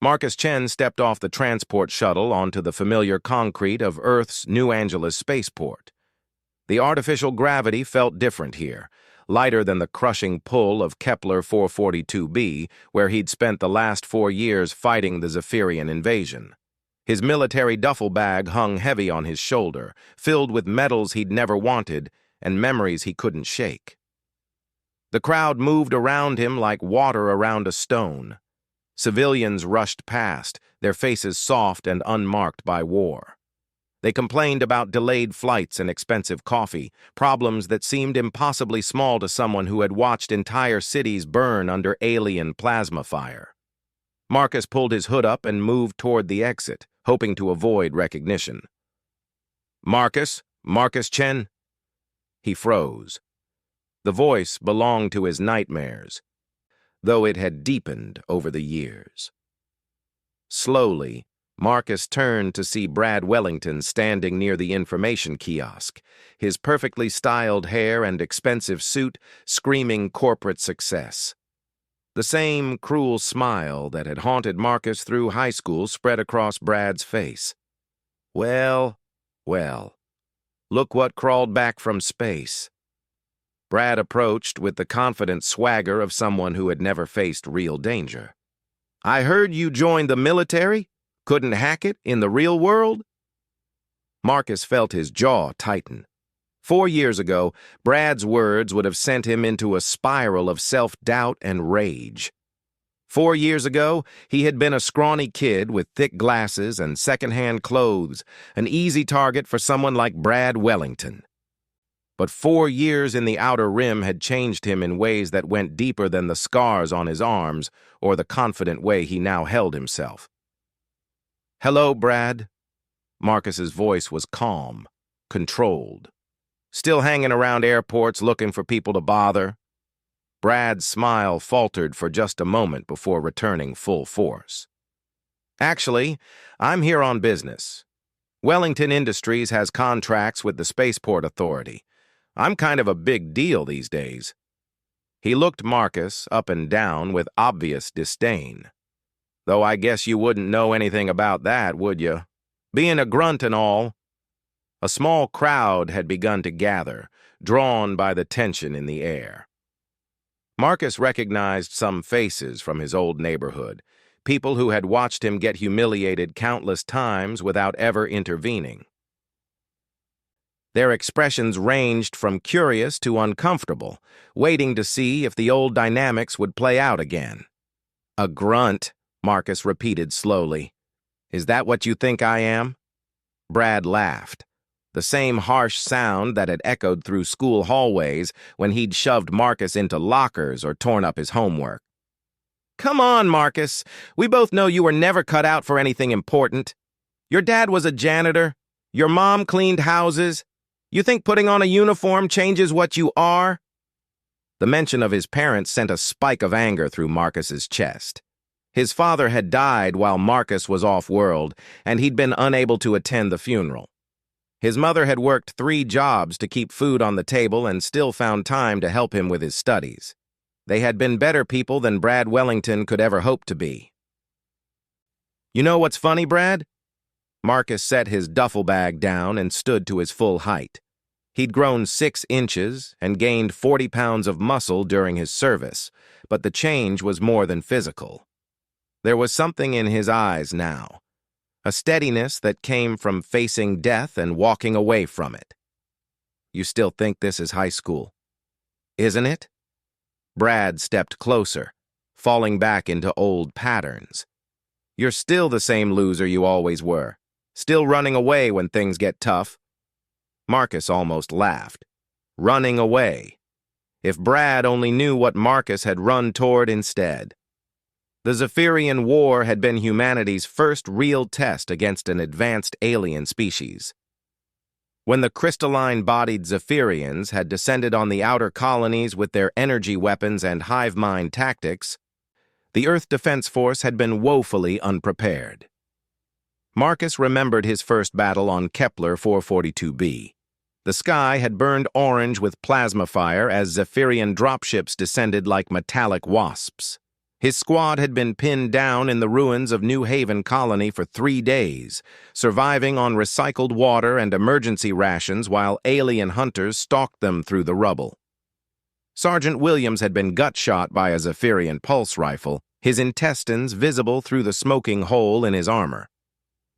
Marcus Chen stepped off the transport shuttle onto the familiar concrete of Earth's New Angeles spaceport. The artificial gravity felt different here, lighter than the crushing pull of Kepler 442b, where he'd spent the last 4 years fighting the Zephyrian invasion. His military duffel bag hung heavy on his shoulder, filled with medals he'd never wanted and memories he couldn't shake. The crowd moved around him like water around a stone. Civilians rushed past, their faces soft and unmarked by war. They complained about delayed flights and expensive coffee, problems that seemed impossibly small to someone who had watched entire cities burn under alien plasma fire. Marcus pulled his hood up and moved toward the exit, hoping to avoid recognition. "Marcus Chen?" He froze. The voice belonged to his nightmares, though it had deepened over the years. Slowly, Marcus turned to see Brad Wellington standing near the information kiosk, his perfectly styled hair and expensive suit screaming corporate success. The same cruel smile that had haunted Marcus through high school spread across Brad's face. Well, look what crawled back from space. Brad approached with the confident swagger of someone who had never faced real danger. "I heard you joined the military? Couldn't hack it in the real world?" Marcus felt his jaw tighten. 4 years ago, Brad's words would have sent him into a spiral of self-doubt and rage. 4 years ago, he had been a scrawny kid with thick glasses and second-hand clothes, an easy target for someone like Brad Wellington. But 4 years in the Outer Rim had changed him in ways that went deeper than the scars on his arms or the confident way he now held himself. "Hello, Brad." Marcus's voice was calm, controlled. "Still hanging around airports looking for people to bother?" Brad's smile faltered for just a moment before returning full force. "Actually, I'm here on business. Wellington Industries has contracts with the Spaceport Authority. I'm kind of a big deal these days." He looked Marcus up and down with obvious disdain. "Though I guess you wouldn't know anything about that, would you? Being a grunt and all." A small crowd had begun to gather, drawn by the tension in the air. Marcus recognized some faces from his old neighborhood, people who had watched him get humiliated countless times without ever intervening. Their expressions ranged from curious to uncomfortable, waiting to see if the old dynamics would play out again. "A grunt," Marcus repeated slowly. "Is that what you think I am?" Brad laughed, the same harsh sound that had echoed through school hallways when he'd shoved Marcus into lockers or torn up his homework. "Come on, Marcus. We both know you were never cut out for anything important. Your dad was a janitor. Your mom cleaned houses. You think putting on a uniform changes what you are?" The mention of his parents sent a spike of anger through Marcus's chest. His father had died while Marcus was off-world, and he'd been unable to attend the funeral. His mother had worked 3 jobs to keep food on the table and still found time to help him with his studies. They had been better people than Brad Wellington could ever hope to be. "You know what's funny, Brad?" Marcus set his duffel bag down and stood to his full height. He'd grown 6 inches and gained 40 pounds of muscle during his service, but the change was more than physical. There was something in his eyes now, a steadiness that came from facing death and walking away from it. "You still think this is high school, isn't it?" Brad stepped closer, falling back into old patterns. "You're still the same loser you always were, still running away when things get tough." Marcus almost laughed. Running away. If Brad only knew what Marcus had run toward instead. The Zephyrian War had been humanity's first real test against an advanced alien species. When the crystalline-bodied Zephyrians had descended on the outer colonies with their energy weapons and hive mind tactics, the Earth Defense Force had been woefully unprepared. Marcus remembered his first battle on Kepler 442b. The sky had burned orange with plasma fire as Zephyrian dropships descended like metallic wasps. His squad had been pinned down in the ruins of New Haven Colony for 3 days, surviving on recycled water and emergency rations while alien hunters stalked them through the rubble. Sergeant Williams had been gut-shot by a Zephyrian pulse rifle, his intestines visible through the smoking hole in his armor.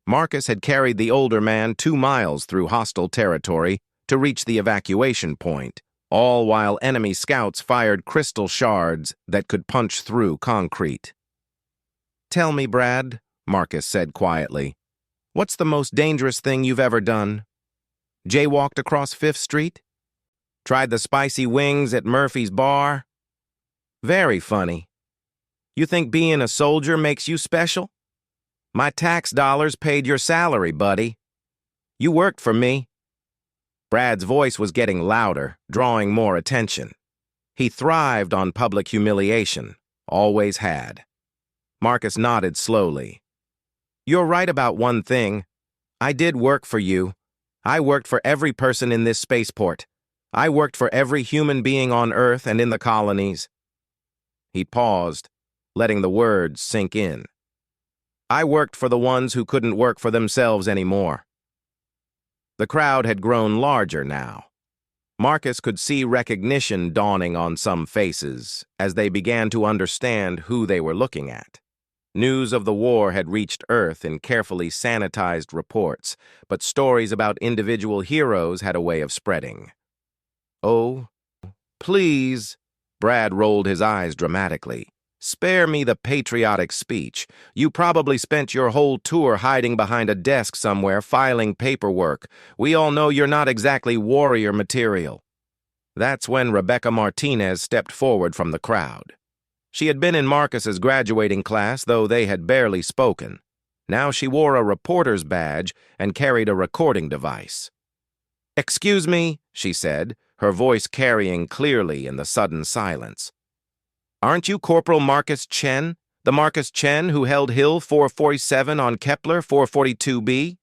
Marcus had carried the older man 2 miles through hostile territory to reach the evacuation point, all while enemy scouts fired crystal shards that could punch through concrete. "Tell me, Brad," Marcus said quietly, "what's the most dangerous thing you've ever done? Jaywalked across 5th Street? Tried the spicy wings at Murphy's Bar? Very funny. You think being a soldier makes you special? My tax dollars paid your salary, buddy. You worked for me." Brad's voice was getting louder, drawing more attention. He thrived on public humiliation, always had. Marcus nodded slowly. "You're right about one thing. I did work for you. I worked for every person in this spaceport. I worked for every human being on Earth and in the colonies." He paused, letting the words sink in. "I worked for the ones who couldn't work for themselves anymore." The crowd had grown larger now. Marcus could see recognition dawning on some faces as they began to understand who they were looking at. News of the war had reached Earth in carefully sanitized reports, but stories about individual heroes had a way of spreading. "Oh, please," Brad rolled his eyes dramatically. "Spare me the patriotic speech. You probably spent your whole tour hiding behind a desk somewhere filing paperwork. We all know you're not exactly warrior material." That's when Rebecca Martinez stepped forward from the crowd. She had been in Marcus's graduating class, though they had barely spoken. Now she wore a reporter's badge and carried a recording device. "Excuse me," she said, her voice carrying clearly in the sudden silence. "Aren't you Corporal Marcus Chen, the Marcus Chen who held Hill 447 on Kepler 442b?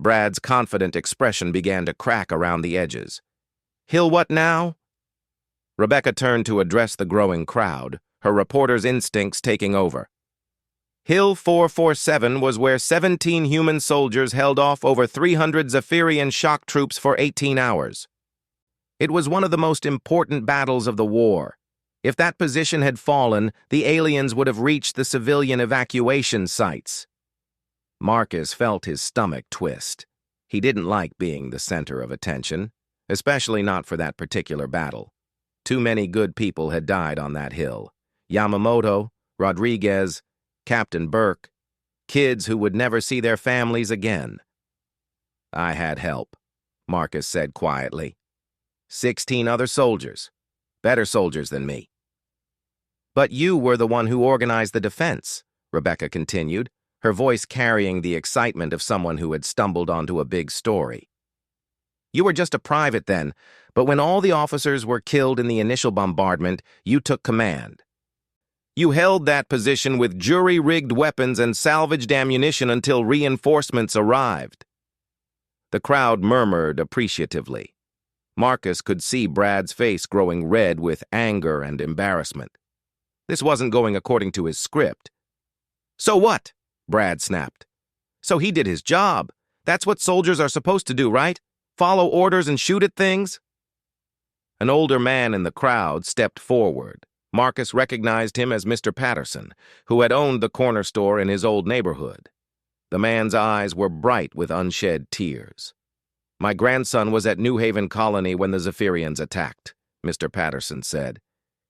Brad's confident expression began to crack around the edges. "Hill what now?" Rebecca turned to address the growing crowd, her reporter's instincts taking over. "Hill 447 was where 17 human soldiers held off over 300 Zephyrian shock troops for 18 hours. It was one of the most important battles of the war. If that position had fallen, the aliens would have reached the civilian evacuation sites." Marcus felt his stomach twist. He didn't like being the center of attention, especially not for that particular battle. Too many good people had died on that hill. Yamamoto, Rodriguez, Captain Burke, kids who would never see their families again. "I had help," Marcus said quietly. 16 other soldiers, better soldiers than me. "But you were the one who organized the defense," Rebecca continued, her voice carrying the excitement of someone who had stumbled onto a big story. "You were just a private then, but when all the officers were killed in the initial bombardment, you took command. You held that position with jury-rigged weapons and salvaged ammunition until reinforcements arrived." The crowd murmured appreciatively. Marcus could see Brad's face growing red with anger and embarrassment. This wasn't going according to his script. "So what?" Brad snapped. "So he did his job. That's what soldiers are supposed to do, right? Follow orders and shoot at things?" An older man in the crowd stepped forward. Marcus recognized him as Mr. Patterson, who had owned the corner store in his old neighborhood. The man's eyes were bright with unshed tears. "My grandson was at New Haven Colony when the Zephyrians attacked," Mr. Patterson said.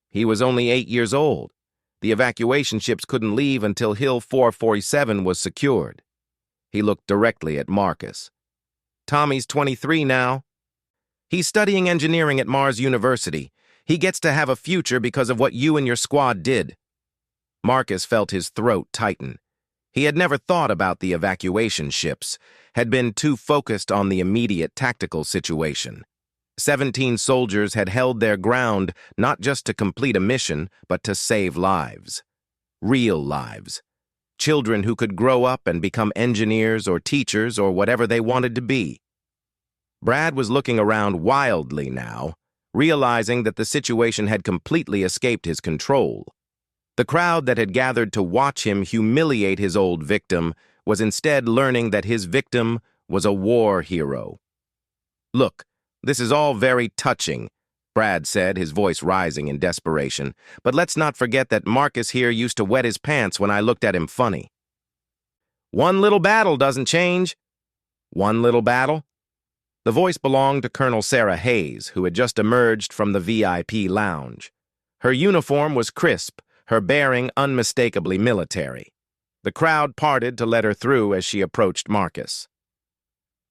"He was only 8 years old. The evacuation ships couldn't leave until Hill 447 was secured." He looked directly at Marcus. "Tommy's 23 now. He's studying engineering at Mars University. He gets to have a future because of what you and your squad did." Marcus felt his throat tighten. He had never thought about the evacuation ships, had been too focused on the immediate tactical situation. 17 soldiers had held their ground not just to complete a mission, but to save lives. Real lives. Children who could grow up and become engineers or teachers or whatever they wanted to be. Brad was looking around wildly now, realizing that the situation had completely escaped his control. The crowd that had gathered to watch him humiliate his old victim was instead learning that his victim was a war hero. "Look, this is all very touching," Brad said, his voice rising in desperation. "But let's not forget that Marcus here used to wet his pants when I looked at him funny." "One little battle doesn't change." "One little battle?" The voice belonged to Colonel Sarah Hayes, who had just emerged from the VIP lounge. Her uniform was crisp, her bearing unmistakably military. The crowd parted to let her through as she approached Marcus.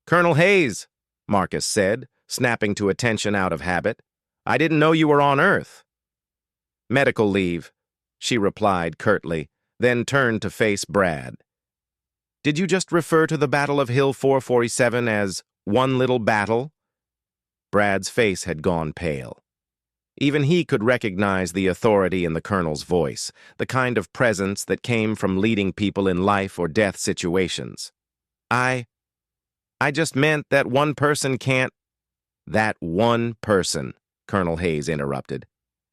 "Colonel Hayes," Marcus said, snapping to attention out of habit, "I didn't know you were on Earth." "Medical leave," she replied curtly, then turned to face Brad. "Did you just refer to the Battle of Hill 447 as one little battle?" Brad's face had gone pale. Even he could recognize the authority in the colonel's voice, the kind of presence that came from leading people in life or death situations. I just meant that one person can't—" "That one person," Colonel Hayes interrupted,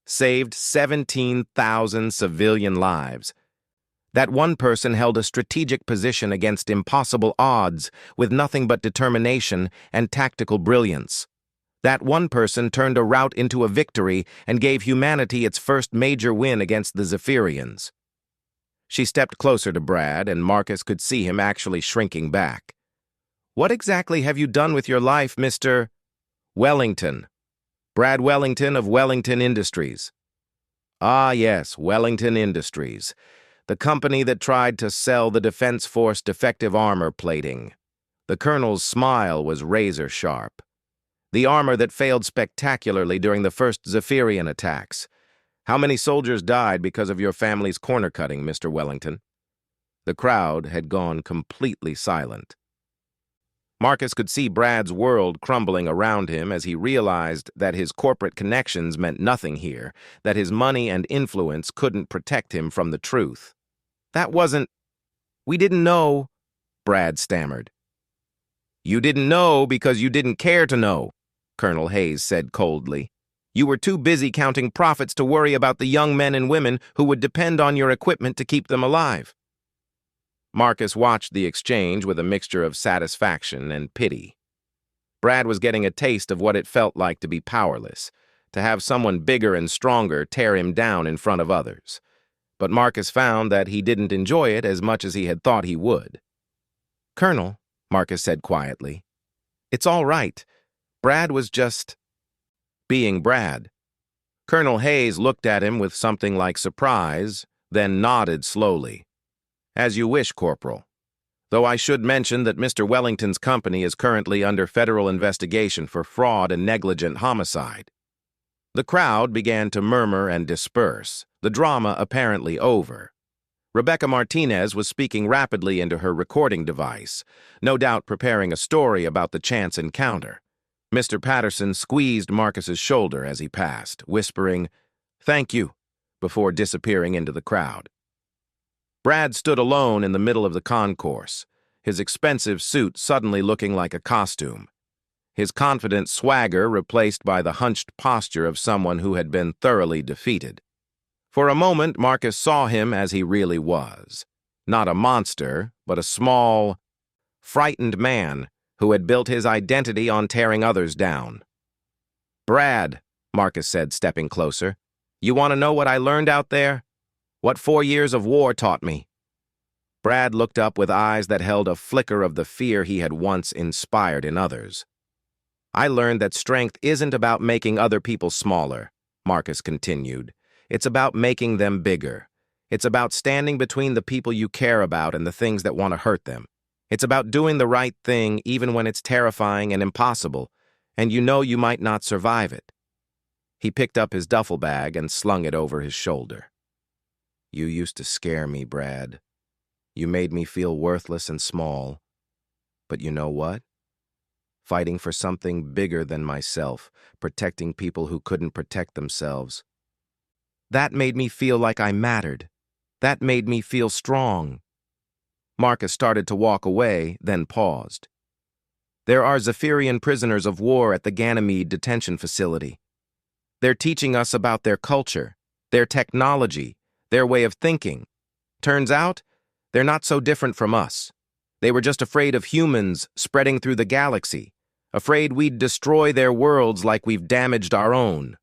"saved 17,000 civilian lives. That one person held a strategic position against impossible odds with nothing but determination and tactical brilliance. That one person turned a rout into a victory and gave humanity its first major win against the Zephyrians." She stepped closer to Brad, and Marcus could see him actually shrinking back. "What exactly have you done with your life, Mr. Wellington?" "Brad Wellington of Wellington Industries." "Ah, yes, Wellington Industries. The company that tried to sell the Defense Force defective armor plating." The colonel's smile was razor-sharp. "The armor that failed spectacularly during the first Zephyrian attacks. How many soldiers died because of your family's corner-cutting, Mr. Wellington?" The crowd had gone completely silent. Marcus could see Brad's world crumbling around him as he realized that his corporate connections meant nothing here, that his money and influence couldn't protect him from the truth. "That wasn't— We didn't know," Brad stammered. "You didn't know because you didn't care to know," Colonel Hayes said coldly. "You were too busy counting profits to worry about the young men and women who would depend on your equipment to keep them alive." Marcus watched the exchange with a mixture of satisfaction and pity. Brad was getting a taste of what it felt like to be powerless, to have someone bigger and stronger tear him down in front of others. But Marcus found that he didn't enjoy it as much as he had thought he would. "Colonel," Marcus said quietly, "it's all right. Brad was just being Brad." Colonel Hayes looked at him with something like surprise, then nodded slowly. "As you wish, Corporal. Though I should mention that Mr. Wellington's company is currently under federal investigation for fraud and negligent homicide." The crowd began to murmur and disperse, the drama apparently over. Rebecca Martinez was speaking rapidly into her recording device, no doubt preparing a story about the chance encounter. Mr. Patterson squeezed Marcus's shoulder as he passed, whispering, "Thank you," before disappearing into the crowd. Brad stood alone in the middle of the concourse, his expensive suit suddenly looking like a costume. His confident swagger replaced by the hunched posture of someone who had been thoroughly defeated. For a moment, Marcus saw him as he really was. Not a monster, but a small, frightened man who had built his identity on tearing others down. "Brad," Marcus said, stepping closer, "you want to know what I learned out there? What 4 years of war taught me?" Brad looked up with eyes that held a flicker of the fear he had once inspired in others. "I learned that strength isn't about making other people smaller," Marcus continued. "It's about making them bigger. It's about standing between the people you care about and the things that want to hurt them. It's about doing the right thing even when it's terrifying and impossible, and you know you might not survive it." He picked up his duffel bag and slung it over his shoulder. "You used to scare me, Brad. You made me feel worthless and small. But you know what? Fighting for something bigger than myself, protecting people who couldn't protect themselves. That made me feel like I mattered. That made me feel strong." Marcus started to walk away, then paused. "There are Zephyrian prisoners of war at the Ganymede detention facility. They're teaching us about their culture, their technology, their way of thinking. Turns out, they're not so different from us. They were just afraid of humans spreading through the galaxy, afraid we'd destroy their worlds like we've damaged our own.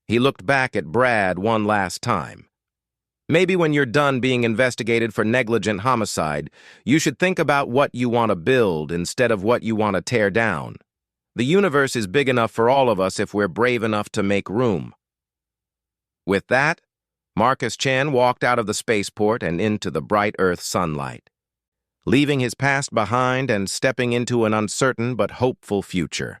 He looked back at Brad one last time. Maybe when you're done being investigated for negligent homicide, you should think about what you want to build instead of what you want to tear down. The universe is big enough for all of us if we're brave enough to make room. With that, Marcus Chen walked out of the spaceport and into the bright Earth sunlight, leaving his past behind and stepping into an uncertain but hopeful future.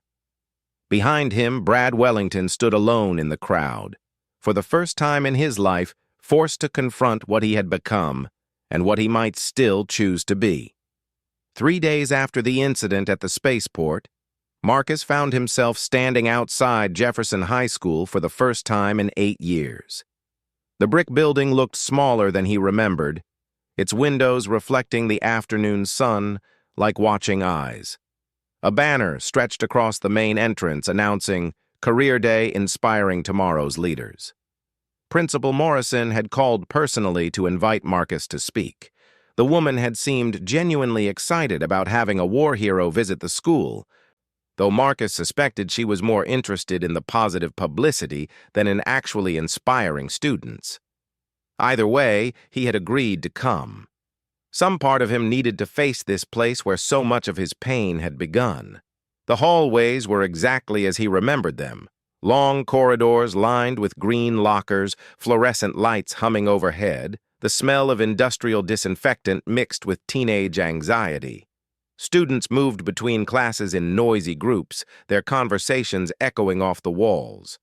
Behind him, Brad Wellington stood alone in the crowd, for the first time in his life, forced to confront what he had become and what he might still choose to be. 3 days after the incident at the spaceport, Marcus found himself standing outside Jefferson High School for the first time in 8 years. The brick building looked smaller than he remembered, its windows reflecting the afternoon sun like watching eyes. A banner stretched across the main entrance announcing, "Career Day Inspiring Tomorrow's Leaders." Principal Morrison had called personally to invite Marcus to speak. The woman had seemed genuinely excited about having a war hero visit the school, though Marcus suspected she was more interested in the positive publicity than in actually inspiring students. Either way, he had agreed to come. Some part of him needed to face this place where so much of his pain had begun. The hallways were exactly as he remembered them. Long corridors lined with green lockers, fluorescent lights humming overhead, the smell of industrial disinfectant mixed with teenage anxiety. Students moved between classes in noisy groups, their conversations echoing off the walls.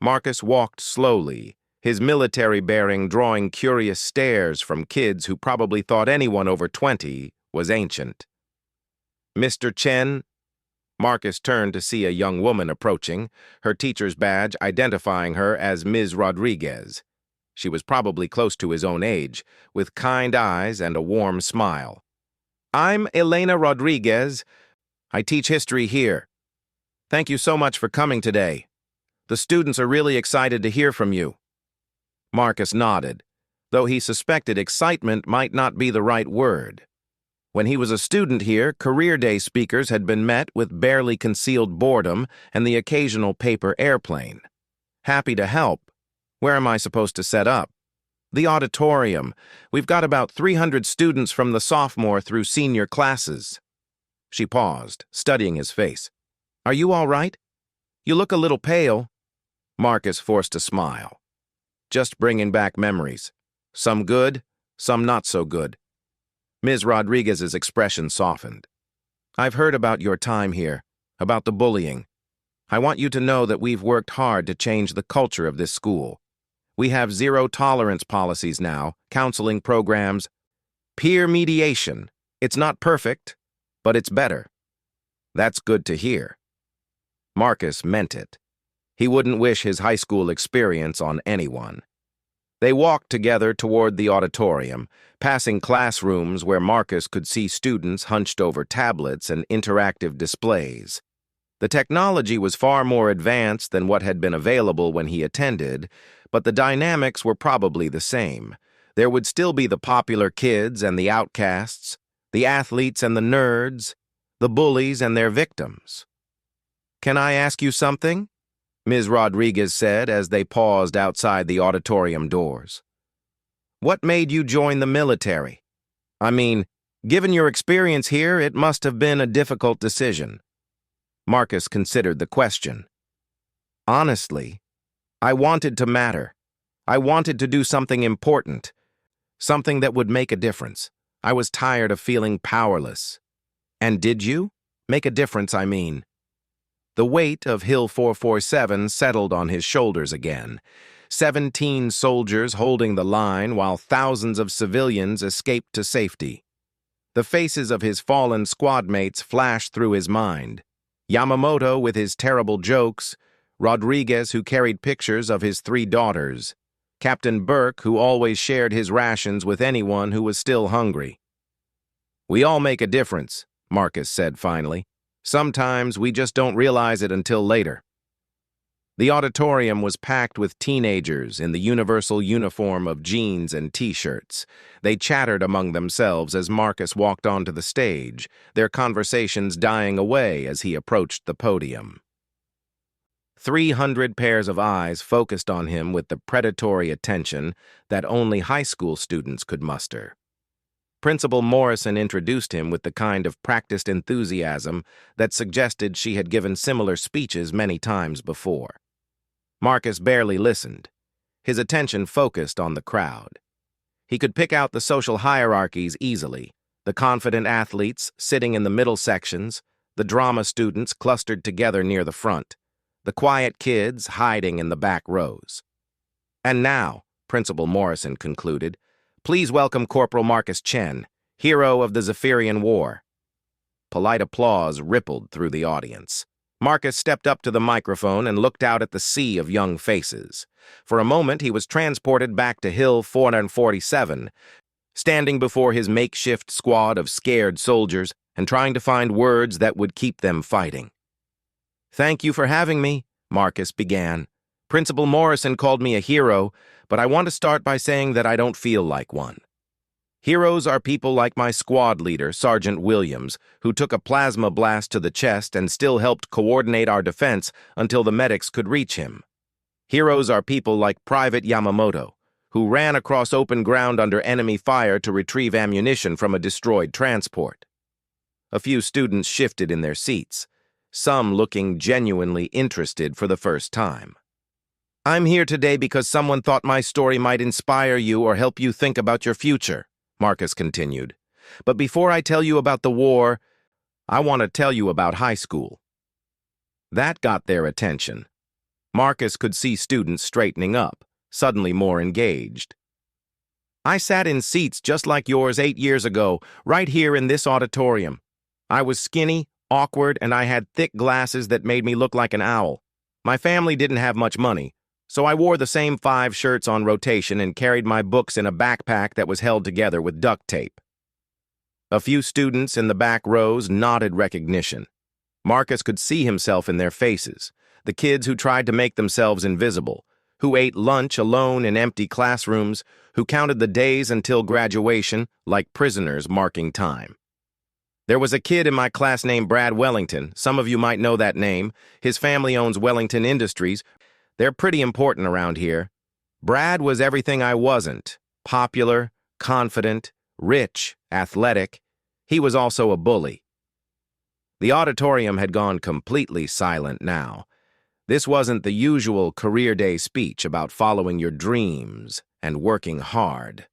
Marcus walked slowly, his military bearing drawing curious stares from kids who probably thought anyone over 20 was ancient. "Mr. Chen?" Marcus turned to see a young woman approaching, her teacher's badge identifying her as Ms. Rodriguez. She was probably close to his own age, with kind eyes and a warm smile. "I'm Elena Rodriguez. I teach history here. Thank you so much for coming today. The students are really excited to hear from you." Marcus nodded, though he suspected excitement might not be the right word. When he was a student here, Career Day speakers had been met with barely concealed boredom and the occasional paper airplane. "Happy to help. Where am I supposed to set up?" "The auditorium. We've got about 300 students from the sophomore through senior classes." She paused, studying his face. "Are you all right? You look a little pale." Marcus forced a smile. "Just bringing back memories. Some good, some not so good." Ms. Rodriguez's expression softened. "I've heard about your time here, about the bullying. I want you to know that we've worked hard to change the culture of this school. We have zero-tolerance policies now, counseling programs, peer mediation. It's not perfect, but it's better." "That's good to hear." Marcus meant it. He wouldn't wish his high school experience on anyone. They walked together toward the auditorium, passing classrooms where Marcus could see students hunched over tablets and interactive displays. The technology was far more advanced than what had been available when he attended, but the dynamics were probably the same. There would still be the popular kids and the outcasts, the athletes and the nerds, the bullies and their victims. "Can I ask you something?" Ms. Rodriguez said as they paused outside the auditorium doors. "What made you join the military? I mean, given your experience here, it must have been a difficult decision." Marcus considered the question. "Honestly, I wanted to matter. I wanted to do something important, something that would make a difference. I was tired of feeling powerless." "And did you? Make a difference, I mean." The weight of Hill 447 settled on his shoulders again. 17 soldiers holding the line while thousands of civilians escaped to safety. The faces of his fallen squad mates flashed through his mind. Yamamoto with his terrible jokes, Rodriguez who carried pictures of his 3 daughters, Captain Burke who always shared his rations with anyone who was still hungry. "We all make a difference," Marcus said finally. "Sometimes we just don't realize it until later." The auditorium was packed with teenagers in the universal uniform of jeans and t-shirts. They chattered among themselves as Marcus walked onto the stage, their conversations dying away as he approached the podium. 300 pairs of eyes focused on him with the predatory attention that only high school students could muster. Principal Morrison introduced him with the kind of practiced enthusiasm that suggested she had given similar speeches many times before. Marcus barely listened, his attention focused on the crowd. He could pick out the social hierarchies easily, the confident athletes sitting in the middle sections, the drama students clustered together near the front, the quiet kids hiding in the back rows. And now, Principal Morrison concluded, please welcome Corporal Marcus Chen, hero of the Zephyrian War. Polite applause rippled through the audience. Marcus stepped up to the microphone and looked out at the sea of young faces. For a moment, he was transported back to Hill 447, standing before his makeshift squad of scared soldiers and trying to find words that would keep them fighting. "Thank you for having me," Marcus began. "Principal Morrison called me a hero, but I want to start by saying that I don't feel like one. Heroes are people like my squad leader, Sergeant Williams, who took a plasma blast to the chest and still helped coordinate our defense until the medics could reach him. Heroes are people like Private Yamamoto, who ran across open ground under enemy fire to retrieve ammunition from a destroyed transport." A few students shifted in their seats, some looking genuinely interested for the first time. "I'm here today because someone thought my story might inspire you or help you think about your future," Marcus continued. "But before I tell you about the war, I want to tell you about high school." That got their attention. Marcus could see students straightening up, suddenly more engaged. "I sat in seats just like yours 8 years ago, right here in this auditorium. I was skinny, awkward, and I had thick glasses that made me look like an owl. My family didn't have much money, so I wore the same 5 shirts on rotation and carried my books in a backpack that was held together with duct tape." A few students in the back rows nodded recognition. Marcus could see himself in their faces, the kids who tried to make themselves invisible, who ate lunch alone in empty classrooms, who counted the days until graduation like prisoners marking time. There was a kid in my class named Brad Wellington. Some of you might know that name. His family owns Wellington Industries. They're pretty important around here. Brad was everything I wasn't: popular, confident, rich, athletic. He was also a bully. The auditorium had gone completely silent now. This wasn't the usual career day speech about following your dreams and working hard.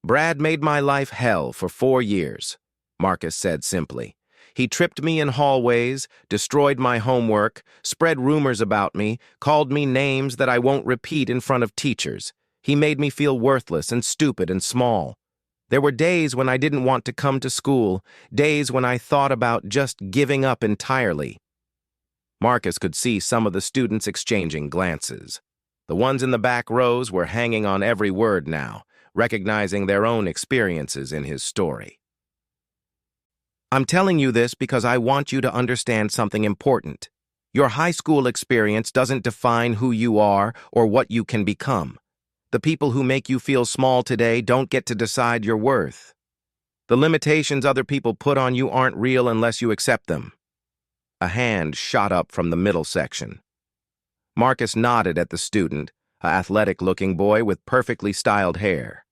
"Brad made my life hell for 4 years, Marcus said simply. "He tripped me in hallways, destroyed my homework, spread rumors about me, called me names that I won't repeat in front of teachers. He made me feel worthless and stupid and small. There were days when I didn't want to come to school, days when I thought about just giving up entirely." Marcus could see some of the students exchanging glances. The ones in the back rows were hanging on every word now, recognizing their own experiences in his story. "I'm telling you this because I want you to understand something important. Your high school experience doesn't define who you are or what you can become. The people who make you feel small today don't get to decide your worth. The limitations other people put on you aren't real unless you accept them." A hand shot up from the middle section. Marcus nodded at the student, an athletic-looking boy with perfectly styled hair.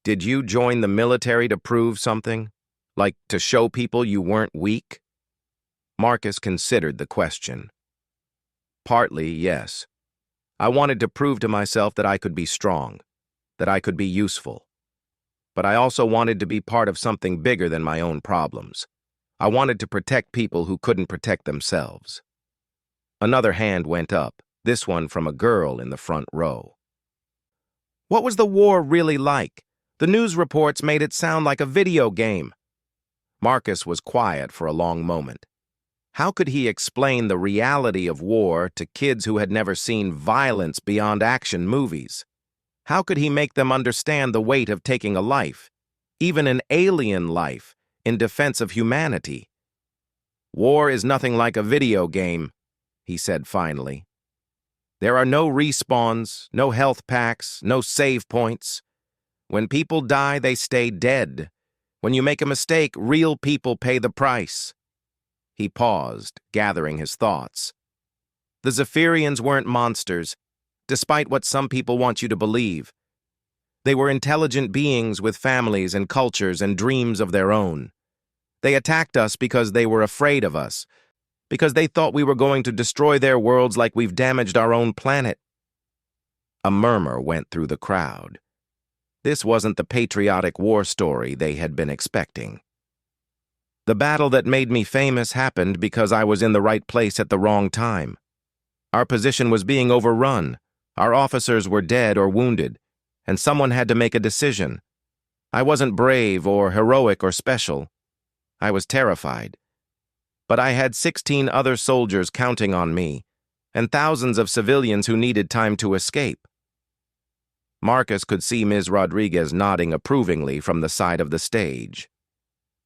"Did you join the military to prove something? Like to show people you weren't weak?" Marcus considered the question. "Partly, yes. I wanted to prove to myself that I could be strong, that I could be useful. But I also wanted to be part of something bigger than my own problems. I wanted to protect people who couldn't protect themselves." Another hand went up, this one from a girl in the front row. "What was the war really like? The news reports made it sound like a video game." Marcus was quiet for a long moment. How could he explain the reality of war to kids who had never seen violence beyond action movies? How could he make them understand the weight of taking a life, even an alien life, in defense of humanity? "War is nothing like a video game," he said finally. There are no respawns, no health packs, no save points. When people die, they stay dead. When you make a mistake, real people pay the price. He paused, gathering his thoughts. The Zephyrians weren't monsters, despite what some people want you to believe. They were intelligent beings with families and cultures and dreams of their own. They attacked us because they were afraid of us, because they thought we were going to destroy their worlds like we've damaged our own planet. A murmur went through the crowd. This wasn't the patriotic war story they had been expecting. The battle that made me famous happened because I was in the right place at the wrong time. Our position was being overrun. Our officers were dead or wounded, and someone had to make a decision. I wasn't brave or heroic or special. I was terrified. But I had 16 other soldiers counting on me, and thousands of civilians who needed time to escape. Marcus could see Ms. Rodriguez nodding approvingly from the side of the stage.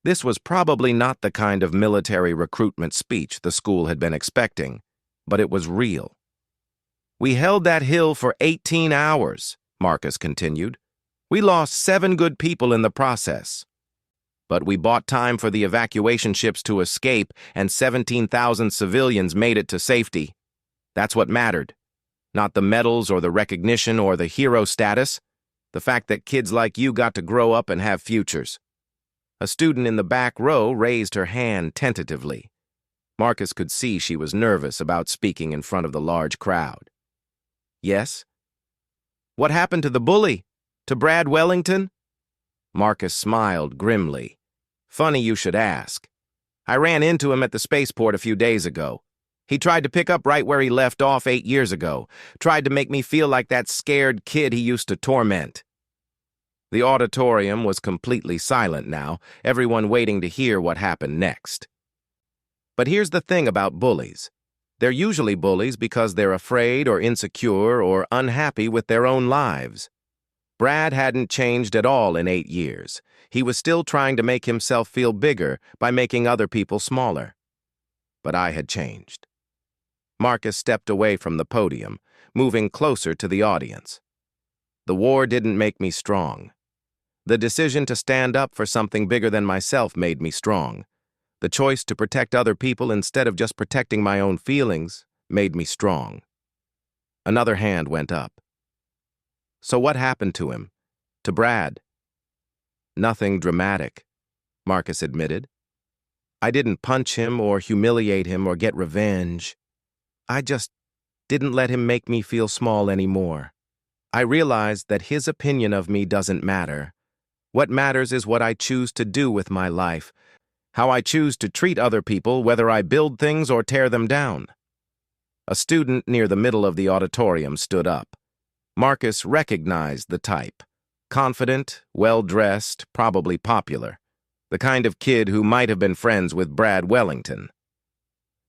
This was probably not the kind of military recruitment speech the school had been expecting, but it was real. We held that hill for 18 hours, Marcus continued. We lost 7 good people in the process. But we bought time for the evacuation ships to escape, and 17,000 civilians made it to safety. That's what mattered. Not the medals or the recognition or the hero status. The fact that kids like you got to grow up and have futures. A student in the back row raised her hand tentatively. Marcus could see she was nervous about speaking in front of the large crowd. Yes? What happened to the bully? To Brad Wellington? Marcus smiled grimly. Funny you should ask. I ran into him at the spaceport a few days ago. He tried to pick up right where he left off 8 years ago, tried to make me feel like that scared kid he used to torment. The auditorium was completely silent now, everyone waiting to hear what happened next. But here's the thing about bullies. They're usually bullies because they're afraid or insecure or unhappy with their own lives. Brad hadn't changed at all in 8 years. He was still trying to make himself feel bigger by making other people smaller. But I had changed. Marcus stepped away from the podium, moving closer to the audience. The war didn't make me strong. The decision to stand up for something bigger than myself made me strong. The choice to protect other people instead of just protecting my own feelings made me strong. Another hand went up. So what happened to him? To Brad? Nothing dramatic, Marcus admitted. I didn't punch him or humiliate him or get revenge. I just didn't let him make me feel small anymore. I realized that his opinion of me doesn't matter. What matters is what I choose to do with my life, how I choose to treat other people, whether I build things or tear them down. A student near the middle of the auditorium stood up. Marcus recognized the type. Confident, well-dressed, probably popular. The kind of kid who might have been friends with Brad Wellington.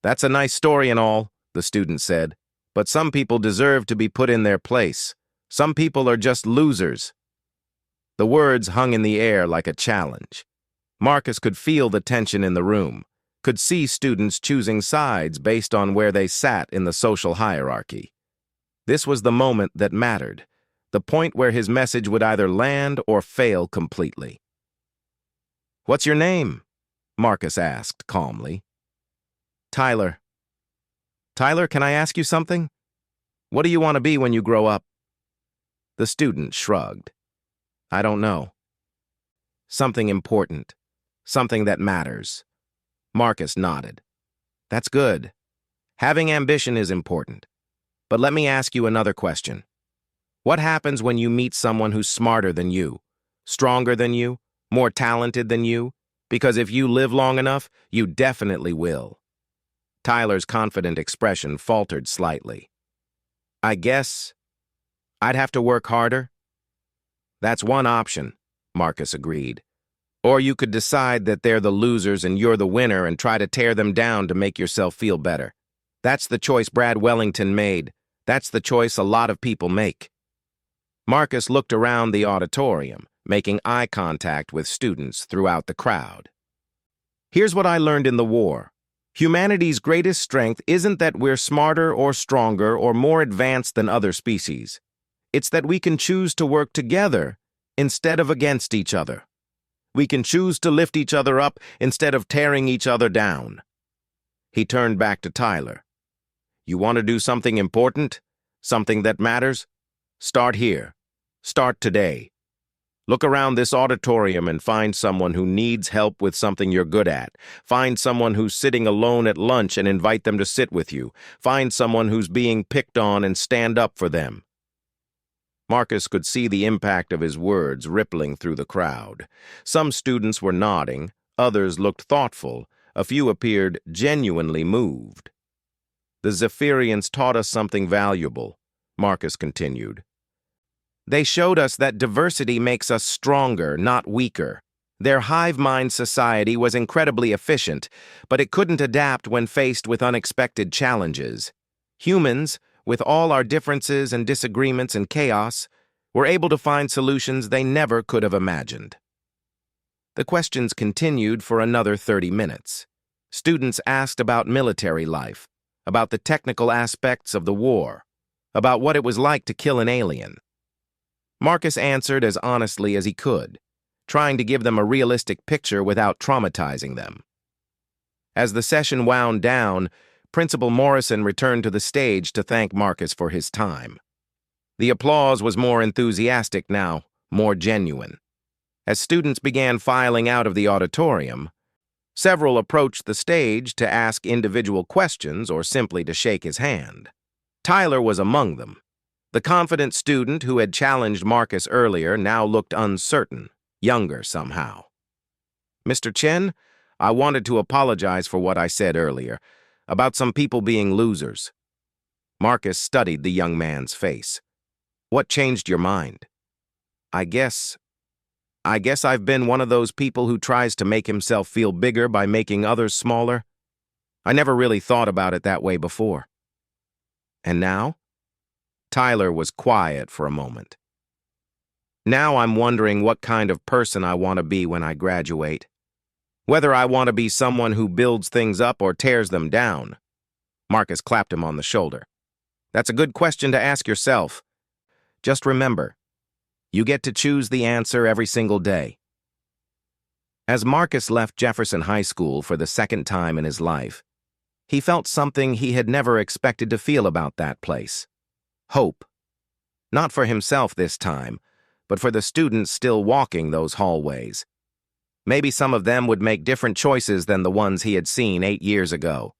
That's a nice story and all, the student said, but some people deserve to be put in their place. Some people are just losers. The words hung in the air like a challenge. Marcus could feel the tension in the room, could see students choosing sides based on where they sat in the social hierarchy. This was the moment that mattered, the point where his message would either land or fail completely. "What's your name?" Marcus asked calmly. "Tyler." "Tyler, can I ask you something? What do you want to be when you grow up?" The student shrugged. "I don't know." "Something important. Something that matters." Marcus nodded. "That's good. Having ambition is important. But let me ask you another question. What happens when you meet someone who's smarter than you, stronger than you, more talented than you? Because if you live long enough, you definitely will." Tyler's confident expression faltered slightly. "I guess I'd have to work harder." "That's one option," Marcus agreed. "Or you could decide that they're the losers and you're the winner and try to tear them down to make yourself feel better. That's the choice Brad Wellington made. That's the choice a lot of people make." Marcus looked around the auditorium, making eye contact with students throughout the crowd. "Here's what I learned in the war. Humanity's greatest strength isn't that we're smarter or stronger or more advanced than other species. It's that we can choose to work together instead of against each other. We can choose to lift each other up instead of tearing each other down. He turned back to Tyler. You want to do something important? Something that matters? Start here. Start today. Look around this auditorium and find someone who needs help with something you're good at. Find someone who's sitting alone at lunch and invite them to sit with you. Find someone who's being picked on and stand up for them. Marcus could see the impact of his words rippling through the crowd. Some students were nodding, others looked thoughtful, a few appeared genuinely moved. The Zephyrians taught us something valuable, Marcus continued. They showed us that diversity makes us stronger, not weaker. Their hive-mind society was incredibly efficient, but it couldn't adapt when faced with unexpected challenges. Humans, with all our differences and disagreements and chaos, were able to find solutions they never could have imagined. The questions continued for another 30 minutes. Students asked about military life, about the technical aspects of the war, about what it was like to kill an alien. Marcus answered as honestly as he could, trying to give them a realistic picture without traumatizing them. As the session wound down, Principal Morrison returned to the stage to thank Marcus for his time. The applause was more enthusiastic now, more genuine. As students began filing out of the auditorium, several approached the stage to ask individual questions or simply to shake his hand. Tyler was among them. The confident student who had challenged Marcus earlier now looked uncertain, younger somehow. Mr. Chen, I wanted to apologize for what I said earlier, about some people being losers. Marcus studied the young man's face. What changed your mind? I guess I've been one of those people who tries to make himself feel bigger by making others smaller. I never really thought about it that way before. And now? Tyler was quiet for a moment. Now I'm wondering what kind of person I want to be when I graduate. Whether I want to be someone who builds things up or tears them down. Marcus clapped him on the shoulder. That's a good question to ask yourself. Just remember, you get to choose the answer every single day. As Marcus left Jefferson High School for the second time in his life, he felt something he had never expected to feel about that place. Hope. Not for himself this time, but for the students still walking those hallways. Maybe some of them would make different choices than the ones he had seen 8 years ago.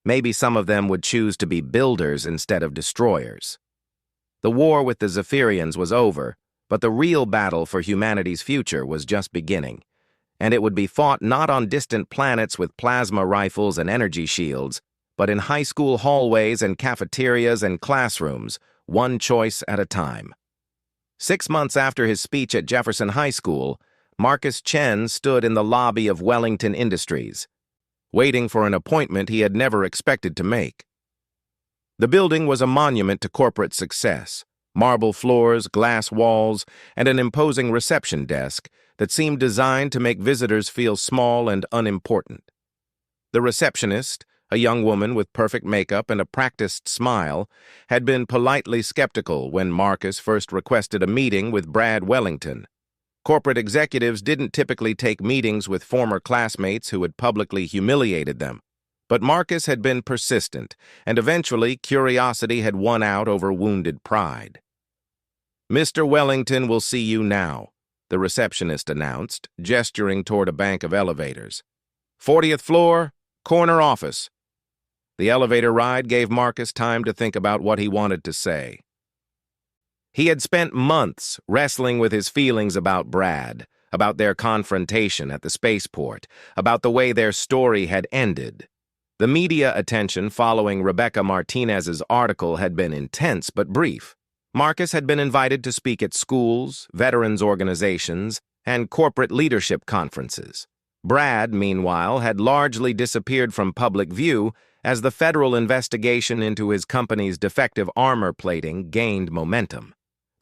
Maybe some of them would choose to be builders instead of destroyers. The war with the Zephyrians was over, but the real battle for humanity's future was just beginning, and it would be fought not on distant planets with plasma rifles and energy shields, but in high school hallways and cafeterias and classrooms, one choice at a time. 6 months after his speech at Jefferson High School, Marcus Chen stood in the lobby of Wellington Industries, waiting for an appointment he had never expected to make. The building was a monument to corporate success, marble floors, glass walls, and an imposing reception desk that seemed designed to make visitors feel small and unimportant. The receptionist, a young woman with perfect makeup and a practiced smile, had been politely skeptical when Marcus first requested a meeting with Brad Wellington. Corporate executives didn't typically take meetings with former classmates who had publicly humiliated them. But Marcus had been persistent, and eventually curiosity had won out over wounded pride. Mr. Wellington will see you now, the receptionist announced, gesturing toward a bank of elevators. 40th floor, corner office. The elevator ride gave Marcus time to think about what he wanted to say. He had spent months wrestling with his feelings about Brad, about their confrontation at the spaceport, about the way their story had ended. The media attention following Rebecca Martinez's article had been intense but brief. Marcus had been invited to speak at schools, veterans organizations, and corporate leadership conferences. Brad, meanwhile, had largely disappeared from public view as the federal investigation into his company's defective armor plating gained momentum.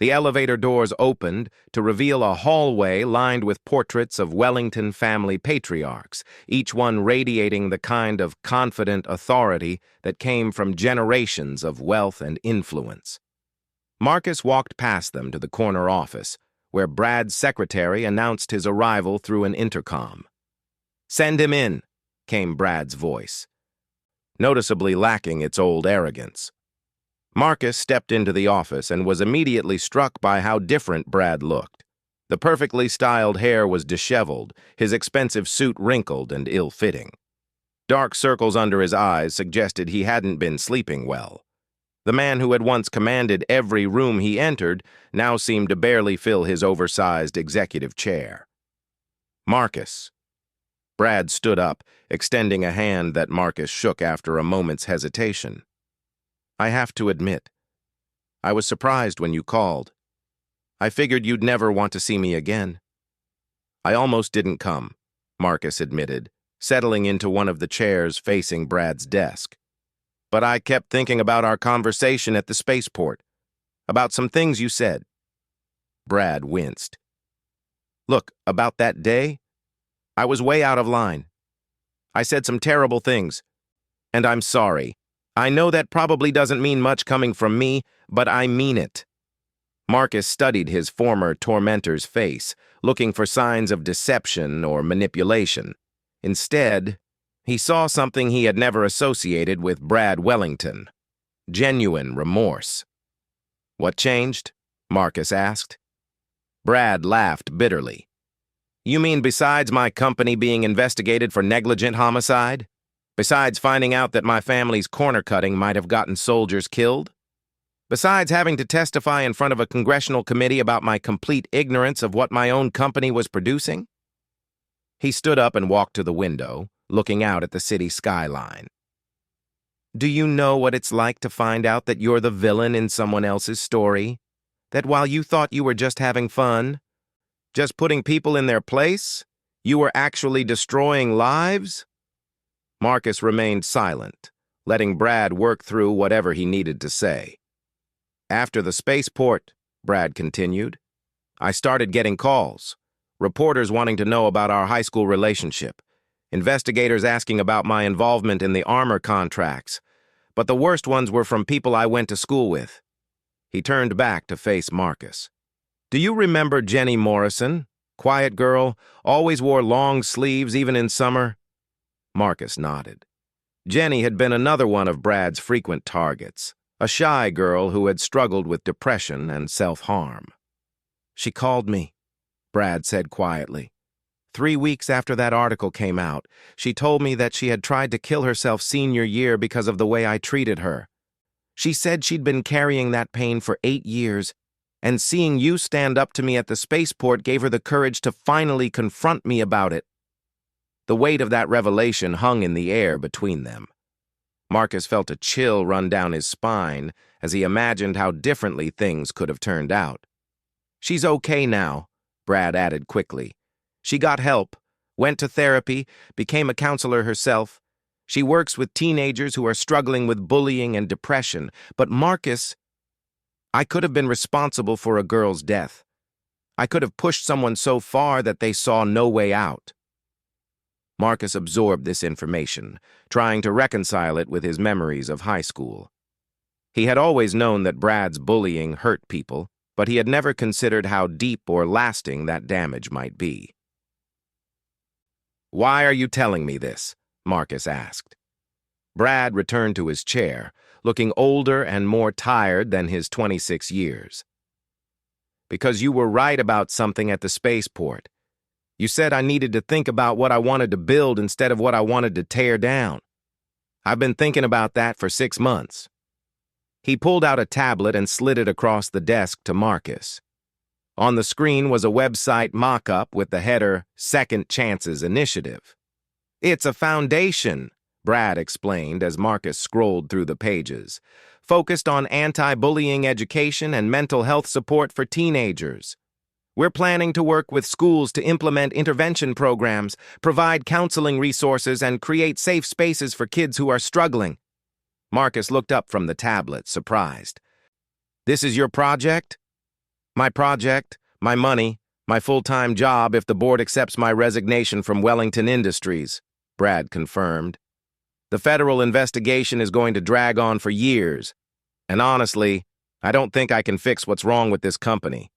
The elevator doors opened to reveal a hallway lined with portraits of Wellington family patriarchs, each one radiating the kind of confident authority that came from generations of wealth and influence. Marcus walked past them to the corner office, where Brad's secretary announced his arrival through an intercom. "Send him in," came Brad's voice, noticeably lacking its old arrogance. Marcus stepped into the office and was immediately struck by how different Brad looked. The perfectly styled hair was disheveled, his expensive suit wrinkled and ill-fitting. Dark circles under his eyes suggested he hadn't been sleeping well. The man who had once commanded every room he entered now seemed to barely fill his oversized executive chair. "Marcus." Brad stood up, extending a hand that Marcus shook after a moment's hesitation. "I have to admit, I was surprised when you called. I figured you'd never want to see me again." "I almost didn't come," Marcus admitted, settling into one of the chairs facing Brad's desk. "But I kept thinking about our conversation at the spaceport, about some things you said." Brad winced. "Look, about that day, I was way out of line. I said some terrible things, and I'm sorry. I know that probably doesn't mean much coming from me, but I mean it." Marcus studied his former tormentor's face, looking for signs of deception or manipulation. Instead, he saw something he had never associated with Brad Wellington: genuine remorse. "What changed?" Marcus asked. Brad laughed bitterly. "You mean besides my company being investigated for negligent homicide? Besides finding out that my family's corner cutting might have gotten soldiers killed? Besides having to testify in front of a congressional committee about my complete ignorance of what my own company was producing?" He stood up and walked to the window, looking out at the city skyline. "Do you know what it's like to find out that you're the villain in someone else's story? That while you thought you were just having fun, just putting people in their place, you were actually destroying lives?" Marcus remained silent, letting Brad work through whatever he needed to say. "After the spaceport," Brad continued, "I started getting calls. Reporters wanting to know about our high school relationship. Investigators asking about my involvement in the armor contracts. But the worst ones were from people I went to school with." He turned back to face Marcus. "Do you remember Jenny Morrison? Quiet girl, always wore long sleeves even in summer?" Marcus nodded. Jenny had been another one of Brad's frequent targets, a shy girl who had struggled with depression and self-harm. "She called me," Brad said quietly. 3 weeks after that article came out, she told me that she had tried to kill herself senior year because of the way I treated her. She said she'd been carrying that pain for 8 years, and seeing you stand up to me at the spaceport gave her the courage to finally confront me about it. The weight of that revelation hung in the air between them. Marcus felt a chill run down his spine as he imagined how differently things could have turned out. "She's okay now," Brad added quickly. "She got help, went to therapy, became a counselor herself. She works with teenagers who are struggling with bullying and depression. But Marcus, I could have been responsible for a girl's death. I could have pushed someone so far that they saw no way out." Marcus absorbed this information, trying to reconcile it with his memories of high school. He had always known that Brad's bullying hurt people, but he had never considered how deep or lasting that damage might be. "Why are you telling me this?" Marcus asked. Brad returned to his chair, looking older and more tired than his 26 years. "Because you were right about something at the spaceport. You said I needed to think about what I wanted to build instead of what I wanted to tear down. I've been thinking about that for 6 months. He pulled out a tablet and slid it across the desk to Marcus. On the screen was a website mock-up with the header, Second Chances Initiative. It's a foundation, Brad explained as Marcus scrolled through the pages, focused on anti-bullying education and mental health support for teenagers. We're planning to work with schools to implement intervention programs, provide counseling resources, and create safe spaces for kids who are struggling. Marcus looked up from the tablet, surprised. This is your project? My project, my money, my full-time job if the board accepts my resignation from Wellington Industries, Brad confirmed. The federal investigation is going to drag on for years, and honestly, I don't think I can fix what's wrong with this company.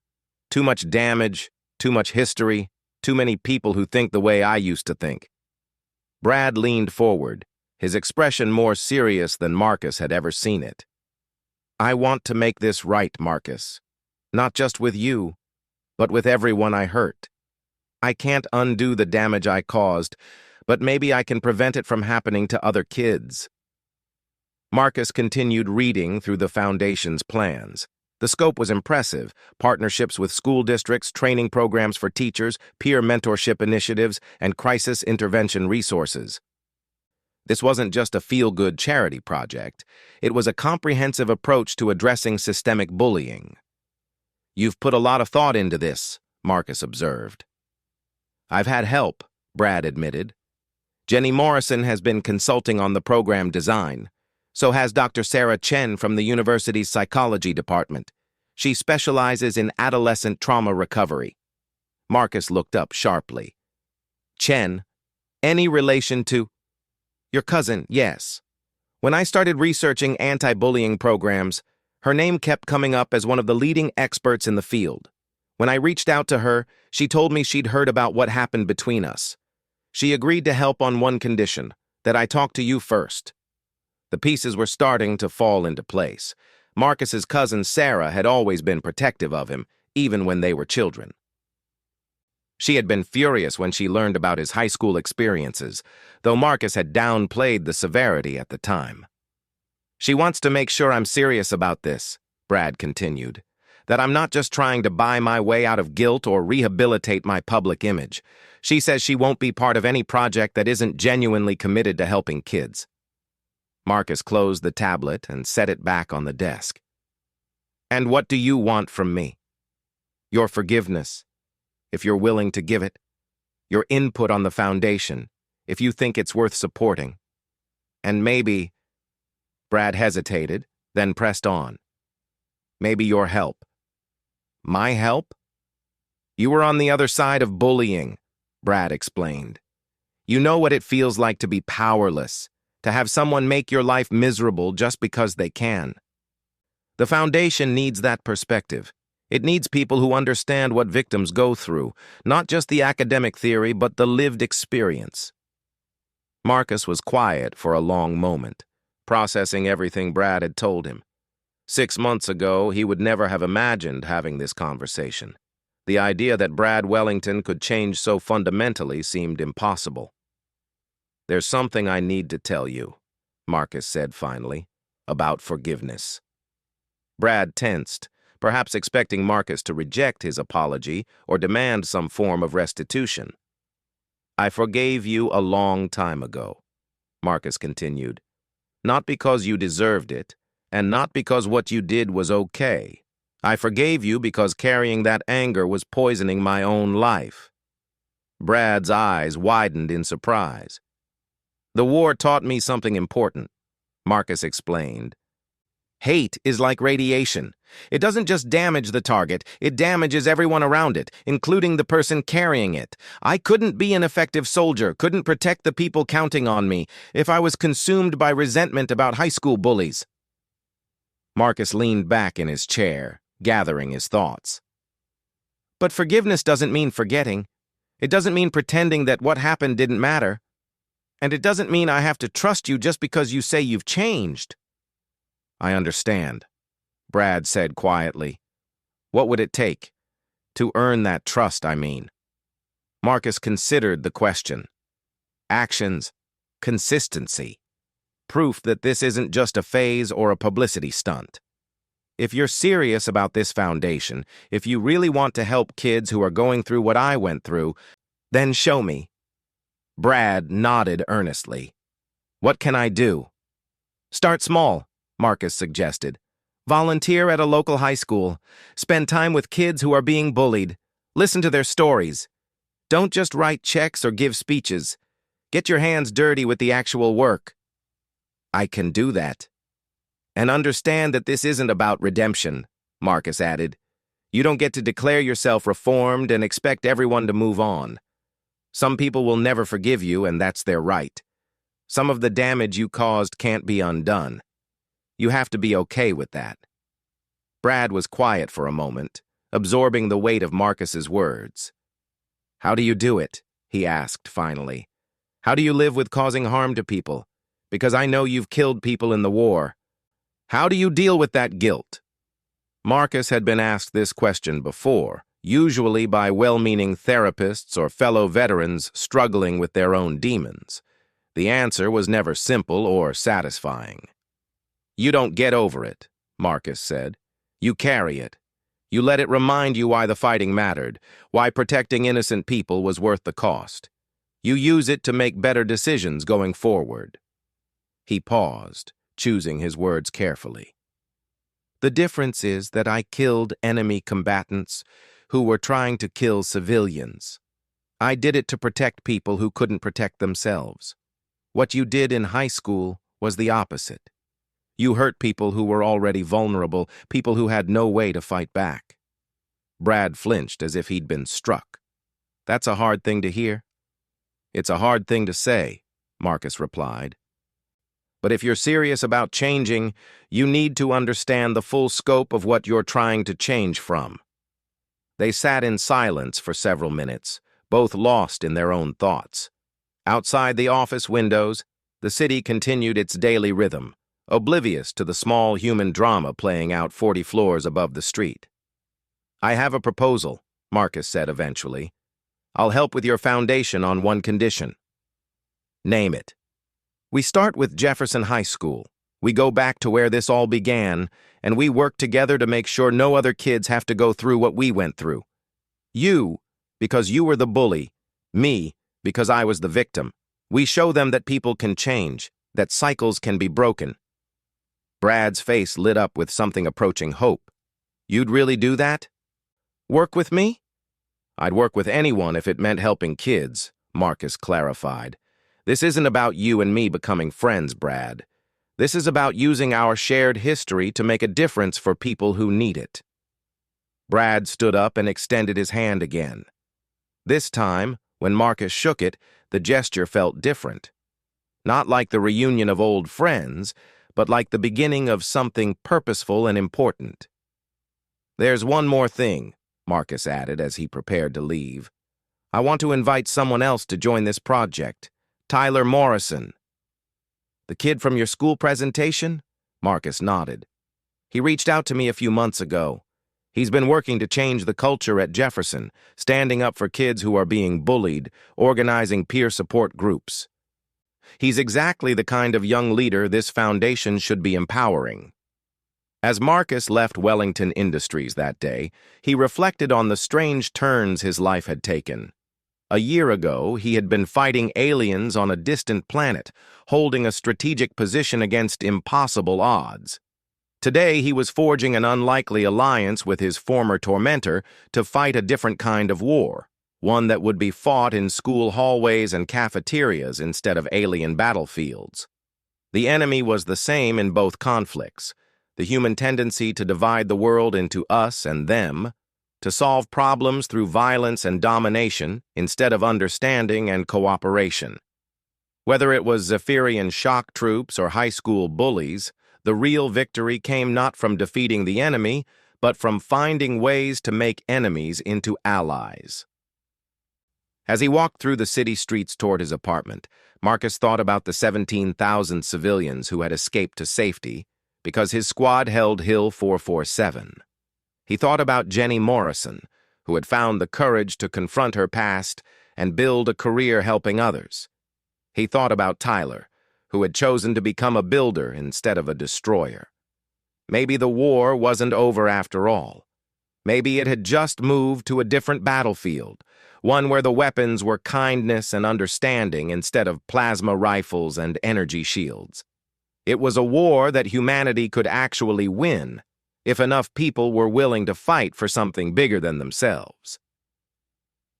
Too much damage, too much history, too many people who think the way I used to think. Brad leaned forward, his expression more serious than Marcus had ever seen it. I want to make this right, Marcus. Not just with you, but with everyone I hurt. I can't undo the damage I caused, but maybe I can prevent it from happening to other kids. Marcus continued reading through the Foundation's plans. The scope was impressive: partnerships with school districts, training programs for teachers, peer mentorship initiatives, and crisis intervention resources. This wasn't just a feel-good charity project. It was a comprehensive approach to addressing systemic bullying. You've put a lot of thought into this, Marcus observed. I've had help, Brad admitted. Jenny Morrison has been consulting on the program design. So has Dr. Sarah Chen from the university's psychology department. She specializes in adolescent trauma recovery. Marcus looked up sharply. Chen? Any relation to... Your cousin, yes. When I started researching anti-bullying programs, her name kept coming up as one of the leading experts in the field. When I reached out to her, she told me she'd heard about what happened between us. She agreed to help on one condition, that I talk to you first. The pieces were starting to fall into place. Marcus's cousin Sarah had always been protective of him, even when they were children. She had been furious when she learned about his high school experiences, though Marcus had downplayed the severity at the time. She wants to make sure I'm serious about this, Brad continued, that I'm not just trying to buy my way out of guilt or rehabilitate my public image. She says she won't be part of any project that isn't genuinely committed to helping kids. Marcus closed the tablet and set it back on the desk. And what do you want from me? Your forgiveness, if you're willing to give it. Your input on the foundation, if you think it's worth supporting. And maybe... Brad hesitated, then pressed on. Maybe your help. My help? You were on the other side of bullying, Brad explained. You know what it feels like to be powerless, to have someone make your life miserable just because they can. The foundation needs that perspective. It needs people who understand what victims go through, not just the academic theory, but the lived experience. Marcus was quiet for a long moment, processing everything Brad had told him. 6 months ago, he would never have imagined having this conversation. The idea that Brad Wellington could change so fundamentally seemed impossible. There's something I need to tell you, Marcus said finally, about forgiveness. Brad tensed, perhaps expecting Marcus to reject his apology or demand some form of restitution. I forgave you a long time ago, Marcus continued, not because you deserved it, and not because what you did was okay. I forgave you because carrying that anger was poisoning my own life. Brad's eyes widened in surprise. The war taught me something important, Marcus explained. Hate is like radiation. It doesn't just damage the target, it damages everyone around it, including the person carrying it. I couldn't be an effective soldier, couldn't protect the people counting on me, if I was consumed by resentment about high school bullies. Marcus leaned back in his chair, gathering his thoughts. But forgiveness doesn't mean forgetting. It doesn't mean pretending that what happened didn't matter. And it doesn't mean I have to trust you just because you say you've changed. I understand, Brad said quietly. What would it take? To earn that trust, I mean. Marcus considered the question. Actions, consistency, proof that this isn't just a phase or a publicity stunt. If you're serious about this foundation, if you really want to help kids who are going through what I went through, then show me. Brad nodded earnestly. What can I do? Start small, Marcus suggested. Volunteer at a local high school. Spend time with kids who are being bullied. Listen to their stories. Don't just write checks or give speeches. Get your hands dirty with the actual work. I can do that. And understand that this isn't about redemption, Marcus added. You don't get to declare yourself reformed and expect everyone to move on. Some people will never forgive you, and that's their right. Some of the damage you caused can't be undone. You have to be okay with that. Brad was quiet for a moment, absorbing the weight of Marcus's words. How do you do it? He asked finally. How do you live with causing harm to people? Because I know you've killed people in the war. How do you deal with that guilt? Marcus had been asked this question before, usually by well-meaning therapists or fellow veterans struggling with their own demons. The answer was never simple or satisfying. You don't get over it, Marcus said. You carry it. You let it remind you why the fighting mattered, why protecting innocent people was worth the cost. You use it to make better decisions going forward. He paused, choosing his words carefully. The difference is that I killed enemy combatants who were trying to kill civilians. I did it to protect people who couldn't protect themselves. What you did in high school was the opposite. You hurt people who were already vulnerable, people who had no way to fight back. Brad flinched as if he'd been struck. That's a hard thing to hear. It's a hard thing to say, Marcus replied. But if you're serious about changing, you need to understand the full scope of what you're trying to change from. They sat in silence for several minutes, both lost in their own thoughts. Outside the office windows, the city continued its daily rhythm, oblivious to the small human drama playing out 40 floors above the street. I have a proposal, Marcus said eventually. I'll help with your foundation on one condition. Name it. We start with Jefferson High School. We go back to where this all began, and we work together to make sure no other kids have to go through what we went through. You, because you were the bully. Me, because I was the victim. We show them that people can change, that cycles can be broken. Brad's face lit up with something approaching hope. You'd really do that? Work with me? I'd work with anyone if it meant helping kids, Marcus clarified. This isn't about you and me becoming friends, Brad. This is about using our shared history to make a difference for people who need it. Brad stood up and extended his hand again. This time, when Marcus shook it, the gesture felt different. Not like the reunion of old friends, but like the beginning of something purposeful and important. There's one more thing, Marcus added as he prepared to leave. I want to invite someone else to join this project. Tyler Morrison. The kid from your school presentation? Marcus nodded. He reached out to me a few months ago. He's been working to change the culture at Jefferson, standing up for kids who are being bullied, organizing peer support groups. He's exactly the kind of young leader this foundation should be empowering. As Marcus left Wellington Industries that day, he reflected on the strange turns his life had taken. A year ago, he had been fighting aliens on a distant planet, holding a strategic position against impossible odds. Today, he was forging an unlikely alliance with his former tormentor to fight a different kind of war, one that would be fought in school hallways and cafeterias instead of alien battlefields. The enemy was the same in both conflicts, the human tendency to divide the world into us and them, to solve problems through violence and domination instead of understanding and cooperation. Whether it was Zephyrian shock troops or high school bullies, the real victory came not from defeating the enemy, but from finding ways to make enemies into allies. As he walked through the city streets toward his apartment, Marcus thought about the 17,000 civilians who had escaped to safety because his squad held Hill 447. He thought about Jenny Morrison, who had found the courage to confront her past and build a career helping others. He thought about Tyler, who had chosen to become a builder instead of a destroyer. Maybe the war wasn't over after all. Maybe it had just moved to a different battlefield, one where the weapons were kindness and understanding instead of plasma rifles and energy shields. It was a war that humanity could actually win, if enough people were willing to fight for something bigger than themselves.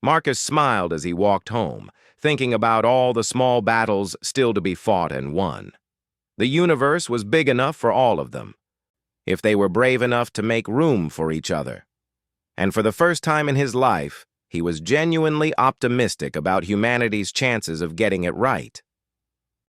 Marcus smiled as he walked home, thinking about all the small battles still to be fought and won. The universe was big enough for all of them, if they were brave enough to make room for each other. And for the first time in his life, he was genuinely optimistic about humanity's chances of getting it right.